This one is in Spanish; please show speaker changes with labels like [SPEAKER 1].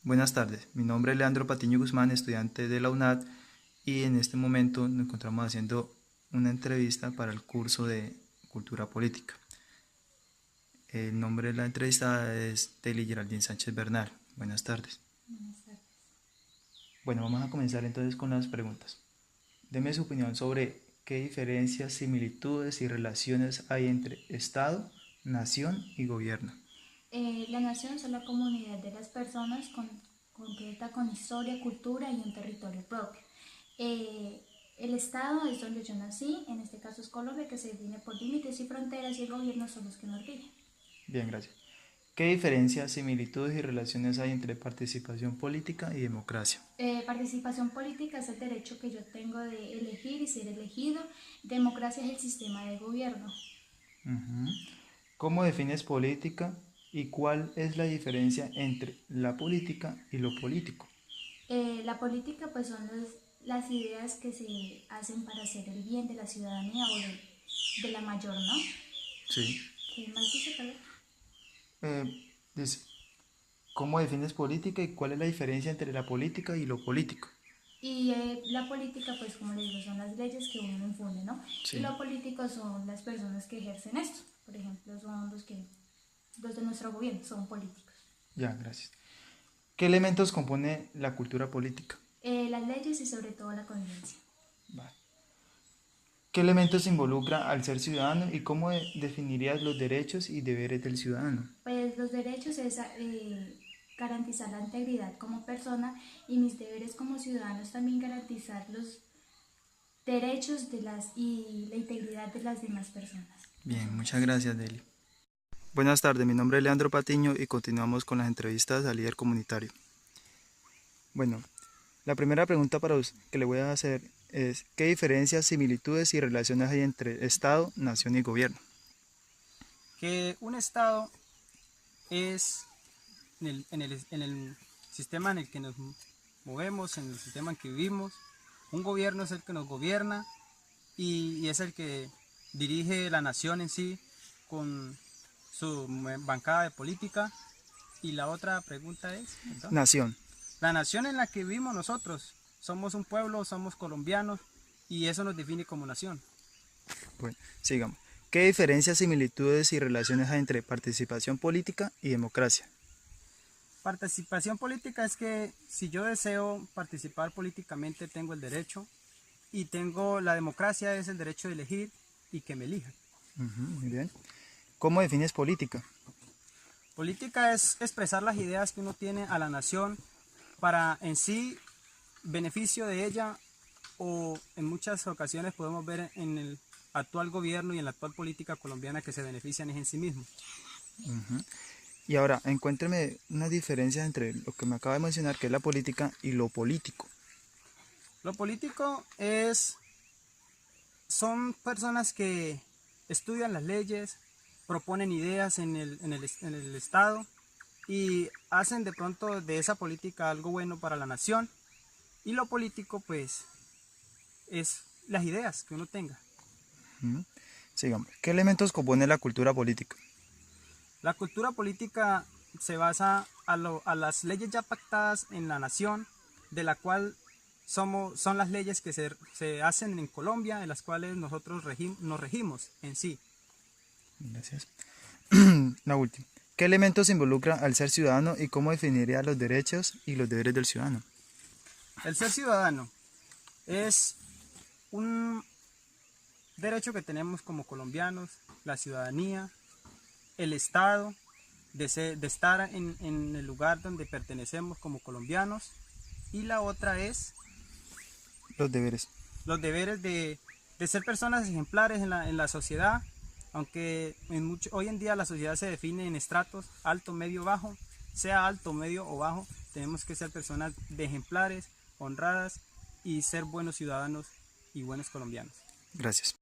[SPEAKER 1] Buenas tardes, mi nombre es Leandro Patiño Guzmán, estudiante de la UNAD, y en este momento nos encontramos haciendo una entrevista para el curso de Cultura Política. El nombre de la entrevistada es Teli Geraldine Sánchez Bernal. Buenas tardes.
[SPEAKER 2] Buenas tardes.
[SPEAKER 1] Bueno, vamos a comenzar entonces con las preguntas. Deme su opinión sobre qué diferencias, similitudes y relaciones hay entre Estado, nación y gobierno.
[SPEAKER 2] La nación son la comunidad de las personas concreta con historia, cultura y un territorio propio. Eh, el Estado es donde yo nací, en este caso es Colombia, que se define por límites y fronteras, y el gobierno son los que nos rigen.
[SPEAKER 1] Bien, gracias. ¿Qué diferencias, similitudes y relaciones hay entre participación política y democracia?
[SPEAKER 2] Participación política es el derecho que yo tengo de elegir y ser elegido. Democracia es el sistema de gobierno.
[SPEAKER 1] Ujú. ¿Cómo defines política y cuál es la diferencia entre la política y lo político?
[SPEAKER 2] La política pues son las ideas que se hacen para hacer el bien de la ciudadanía o de la mayor, ¿no?
[SPEAKER 1] Sí.
[SPEAKER 2] ¿Qué más dice, perdón?
[SPEAKER 1] Dice, ¿cómo defines política y cuál es la diferencia entre la política y lo político?
[SPEAKER 2] Y la política, pues como les digo, son las leyes que uno infunde, ¿no? Y
[SPEAKER 1] Sí,
[SPEAKER 2] lo político son las personas que ejercen esto. Por ejemplo, son los de nuestro gobierno, son políticos.
[SPEAKER 1] ya, gracias. ¿Qué elementos compone la cultura política?
[SPEAKER 2] Las leyes y sobre todo la convivencia.
[SPEAKER 1] Vale. ¿Qué elementos involucra al ser ciudadano y cómo definirías los derechos y deberes del ciudadano?
[SPEAKER 2] Pues los derechos es garantizar la integridad como persona, y mis deberes como ciudadanos también garantizar los derechos y la integridad de las demás personas.
[SPEAKER 1] Bien,
[SPEAKER 2] Muchas
[SPEAKER 1] muchas
[SPEAKER 2] gracias.
[SPEAKER 1] gracias, Deli. Buenas tardes, mi nombre es Leandro Patiño y continuamos con las entrevistas al líder comunitario. Bueno, la primera pregunta para usted que le voy a hacer es, ¿qué diferencias, similitudes y relaciones hay entre Estado, nación y gobierno?
[SPEAKER 3] Que un Estado es en el sistema en el que nos movemos, en el sistema en que vivimos. Un gobierno es el que nos gobierna y es el que dirige la nación en sí con su bancada de política. Y la otra pregunta es, perdón,
[SPEAKER 1] Nación.
[SPEAKER 3] la nación en la que vivimos nosotros. Somos un pueblo, somos colombianos y eso nos define como nación.
[SPEAKER 1] Bueno, sigamos. ¿Qué diferencias, similitudes y relaciones hay entre participación política y democracia?
[SPEAKER 3] Participación política es que si yo deseo participar políticamente tengo el derecho, y tengo la democracia es el derecho de elegir y que me elijan.
[SPEAKER 1] Muy bien. ¿Cómo defines política?
[SPEAKER 3] Política es expresar las ideas que uno tiene a la nación para en sí beneficio de ella, o en muchas ocasiones podemos ver en el actual gobierno y en la actual política colombiana que se benefician es en sí mismos.
[SPEAKER 1] Y ahora, encuéntreme una diferencia entre lo que me acaba de mencionar, que es la política, y lo político.
[SPEAKER 3] Lo político son personas que estudian las leyes, proponen ideas en el Estado y hacen de pronto de esa política algo bueno para la nación. Y lo político, pues, es las ideas que uno tenga.
[SPEAKER 1] Ujú. Sigamos. ¿Qué elementos compone la cultura política?
[SPEAKER 3] La cultura política se basa a las leyes ya pactadas en la nación, de la cual son las leyes que se hacen en Colombia, en las cuales nosotros nos regimos en sí.
[SPEAKER 1] Gracias. La última. ¿Qué elementos involucra al ser ciudadano y cómo definiría los derechos y los deberes del ciudadano?
[SPEAKER 3] El ser ciudadano es un derecho que tenemos como colombianos, la ciudadanía, el Estado, de estar en el lugar donde pertenecemos como colombianos, y la otra es
[SPEAKER 1] Los deberes.
[SPEAKER 3] los deberes de ser personas ejemplares en la sociedad, aunque hoy en día la sociedad se define en estratos alto, medio, bajo. Sea alto, medio o bajo, tenemos que ser personas de ejemplares, honradas, y ser buenos ciudadanos y buenos colombianos.
[SPEAKER 1] Gracias.